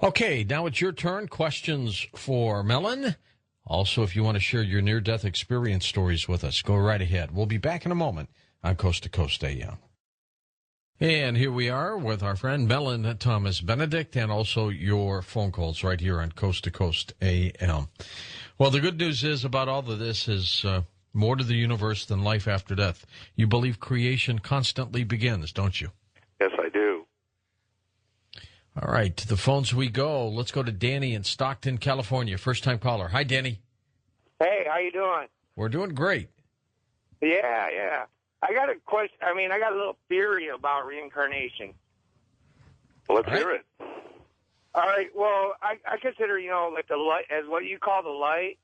Okay, now it's your turn. Questions for Mellon. Also, if you want to share your near-death experience stories with us, go right ahead. We'll be back in a moment on Coast to Coast AM. And here we are with our friend Mellon Thomas Benedict, and also your phone calls right here on Coast to Coast AM. Well, the good news is about all of this is more to the universe than life after death. You believe creation constantly begins, don't you? Yes, I do. All right, to the phones we go. Let's go to Danny in Stockton, California. First-time caller. Hi, Danny. Hey, how you doing? We're doing great. Yeah. I got a question. I got a little theory about reincarnation. Well, let's hear it. All right. Well, I consider, like the light, as what you call the light,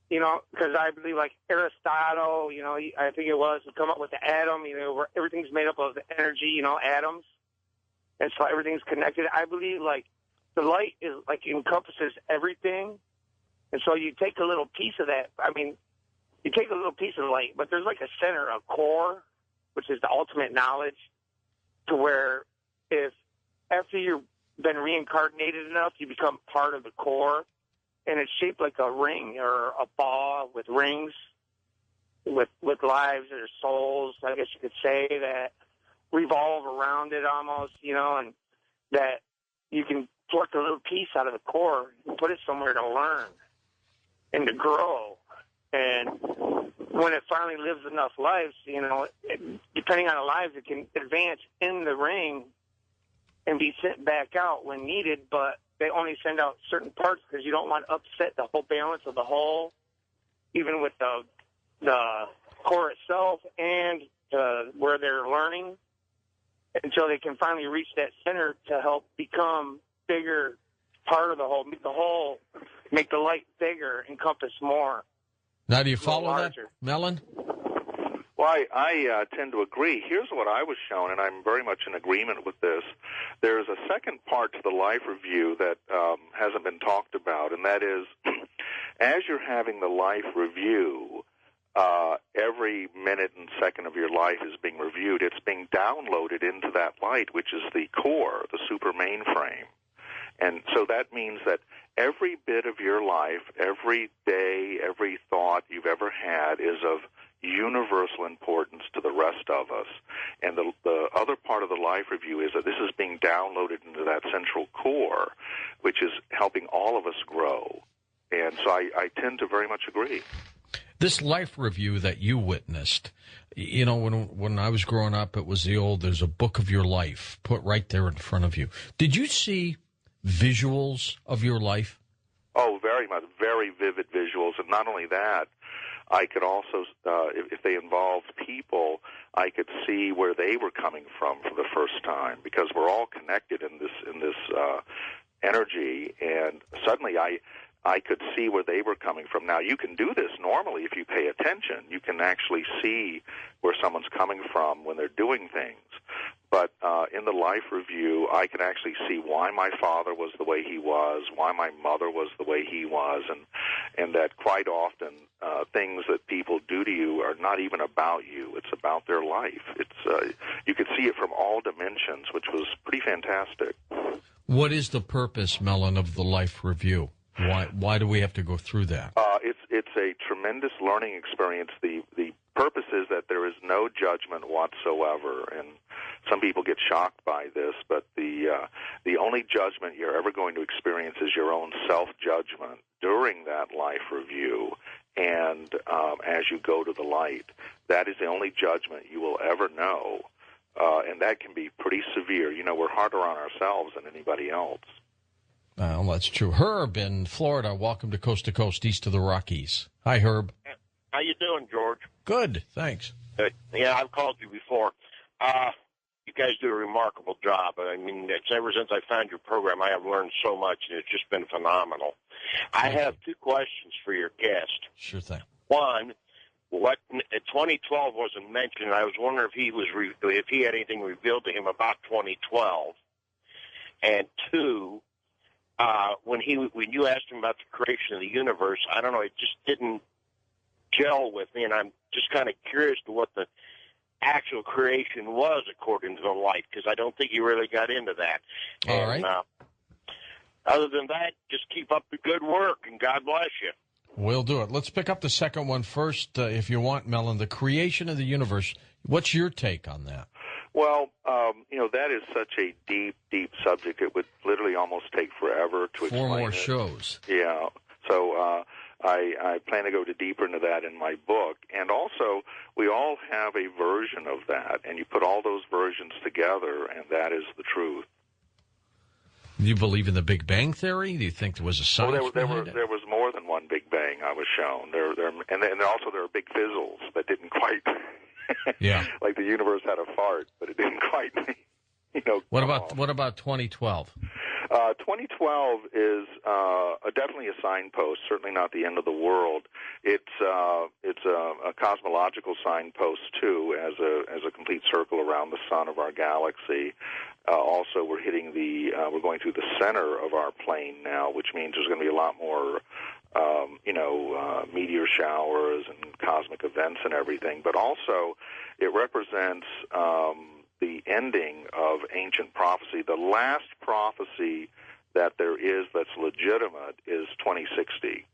because I believe like Aristotle, I think it was, to come up with the atom, where everything's made up of energy, atoms. And so everything's connected. I believe like the light is like encompasses everything. And so you take a little piece of that. You take a little piece of the light, but there's like a center, a core, which is the ultimate knowledge, to where if after you've been reincarnated enough, you become part of the core, and it's shaped like a ring or a ball with rings, with lives or souls, I guess you could say, that revolve around it almost, and that you can pluck a little piece out of the core and put it somewhere to learn and to grow. And when it finally lives enough lives, depending on the lives, it can advance in the ring and be sent back out when needed, but they only send out certain parts because you don't want to upset the whole balance of the whole, even with the core itself and where they're learning, until they can finally reach that center to help become bigger part of the whole, make the light bigger, encompass more. Now, do you follow that, Mellon? Well, I tend to agree. Here's what I was shown, and I'm very much in agreement with this. There's a second part to the life review that hasn't been talked about, and that is, as you're having the life review, every minute and second of your life is being reviewed. It's being downloaded into that light, which is the core, the super mainframe. And so that means that every bit of your life, every day, every thought you've ever had is of universal importance to the rest of us. And the other part of the life review is that this is being downloaded into that central core, which is helping all of us grow. And so I tend to very much agree. This life review that you witnessed, when I was growing up, it was there's a book of your life put right there in front of you. Did you see visuals of your life? Oh, very much. Very vivid visuals. And not only that, I could also, if they involved people, I could see where they were coming from for the first time, because we're all connected in this energy. And suddenly I could see where they were coming from. Now, you can do this normally if you pay attention. You can actually see where someone's coming from when they're doing things. But in the life review, I can actually see why my father was the way he was, why my mother was the way he was, and that quite often things that people do to you are not even about you. It's about their life. It's you could see it from all dimensions, which was pretty fantastic. What is the purpose, Mellon, of the life review? Why do we have to go through that? It's a tremendous learning experience. The purpose is that there is no judgment whatsoever, and some people get shocked by this, but the only judgment you're ever going to experience is your own self-judgment during that life review, and as you go to the light. That is the only judgment you will ever know, and that can be pretty severe. We're harder on ourselves than anybody else. Well, that's true. Herb in Florida, welcome to Coast, east of the Rockies. Hi, Herb. How you doing, George? Good, thanks. Good. Yeah, I've called you before. You guys do a remarkable job. It's ever since I found your program, I have learned so much, and it's just been phenomenal. I have two questions for your guest. Sure thing. One, 2012 wasn't mentioned. I was wondering if he had anything revealed to him about 2012. And two, when you asked him about the creation of the universe, I don't know, it just didn't gel with me, and I'm just kind of curious to what the actual creation was according to the light, because I don't think he really got into that. All right. Other than that, just keep up the good work, and God bless you. We'll do it. Let's pick up the second one first, if you want, Mellon. The creation of the universe. What's your take on that? Well, that is such a deep, deep subject. It would literally almost take forever to explain 4 more it. shows. Yeah. So I plan to go deeper into that in my book. And also, we all have a version of that, and you put all those versions together, and that is the truth. Do you believe in the Big Bang Theory? Do you think there was a science behind it? There was more than one Big Bang, I was shown. And also there are big fizzles that didn't quite... Yeah. Like the universe had a fart, but it didn't quite, What about 2012? 2012 is definitely a signpost. Certainly not the end of the world. It's a cosmological signpost too, as a complete circle around the sun of our galaxy. Also, we're going through the center of our plane now, which means there's going to be a lot more. Meteor showers and cosmic events and everything, but also it represents the ending of ancient prophecy. The last prophecy that there is that's legitimate is 2060,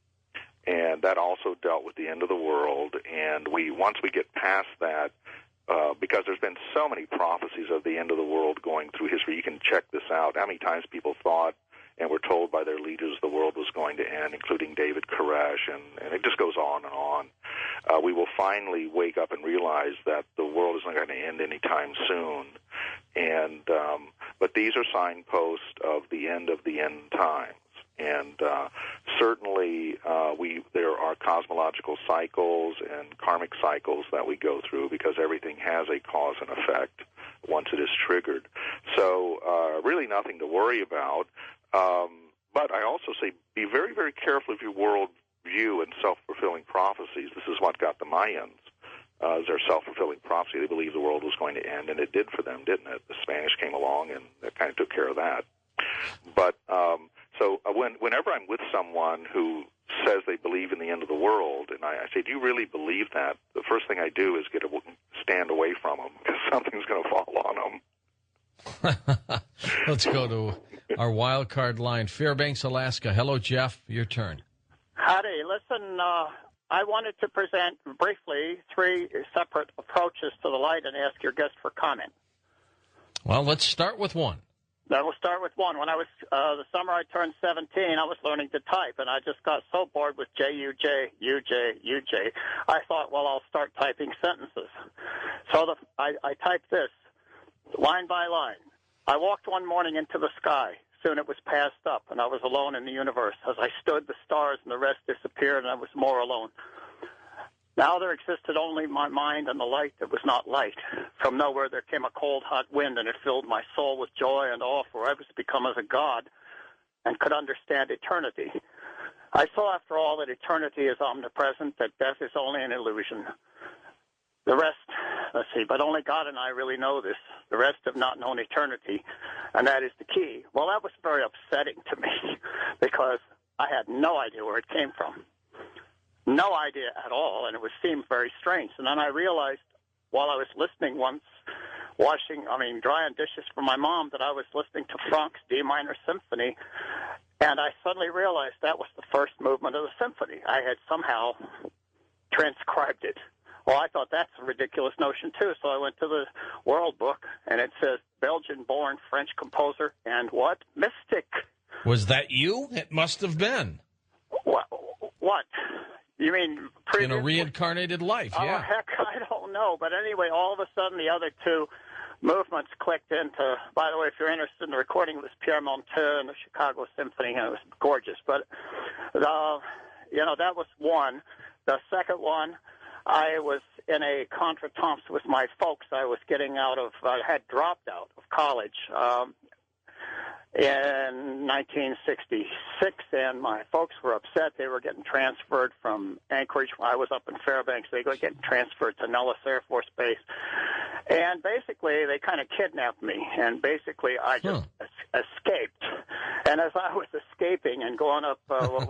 and that also dealt with the end of the world. And once we get past that, because there's been so many prophecies of the end of the world going through history, you can check this out. How many times people thought and were told by their leaders the world was going to end, including David Koresh, and it just goes on and on. We will finally wake up and realize that the world is not going to end anytime soon. And but these are signposts of the end times. And certainly there are cosmological cycles and karmic cycles that we go through, because everything has a cause and effect once it is triggered. So really nothing to worry about. But I also say be very, very careful of your world view and self-fulfilling prophecies. This is what got the Mayans. Their self-fulfilling prophecy. They believed the world was going to end, and it did for them, didn't it? The Spanish came along, and that kind of took care of that. But whenever I'm with someone who says they believe in the end of the world, and I say, do you really believe that? The first thing I do is stand away from them, because something's going to fall on them. Let's go to our wild card line. Fairbanks, Alaska. Hello, Jeff. Your turn. Howdy. Listen, I wanted to present briefly 3 separate approaches to the light and ask your guest for comment. Well, let's start with one. Then we'll start with one. When I was, the summer I turned 17, I was learning to type, and I just got so bored with J-U-J, U-J, U-J. I thought, well, I'll start typing sentences. So I typed this, line by line. I walked one morning into the sky. Soon it was passed up, and I was alone in the universe. As I stood, the stars and the rest disappeared, and I was more alone. Now there existed only my mind and the light that was not light. From nowhere there came a cold, hot wind, and it filled my soul with joy and awe, for I was become as a god and could understand eternity. I saw, after all, that eternity is omnipresent, that death is only an illusion. The rest, let's see, but only God and I really know this. The rest have not known eternity, and that is the key. Well, that was very upsetting to me because I had no idea where it came from. No idea at all, and it seemed very strange. And then I realized while I was listening once, drying dishes for my mom, that I was listening to Franck's D minor symphony, and I suddenly realized that was the first movement of the symphony. I had somehow transcribed it. Well, I thought that's a ridiculous notion, too, so I went to the World Book, and it says Belgian-born French composer and what? Mystic. Was that you? It must have been. What? You mean previous? In a reincarnated life, yeah. Oh, heck, I don't know. But anyway, all of a sudden the other 2 movements clicked into, by the way, if you're interested in the recording, it was Pierre Monteux and the Chicago Symphony, and it was gorgeous. But, that was one. The second one, I was in a contretemps with my folks. I had dropped out of college in 1966, and my folks were upset. They were getting transferred from Anchorage. I was up in Fairbanks. They were getting transferred to Nellis Air Force Base. And basically, they kind of kidnapped me, and basically I just escaped. And as I was escaping and going up what we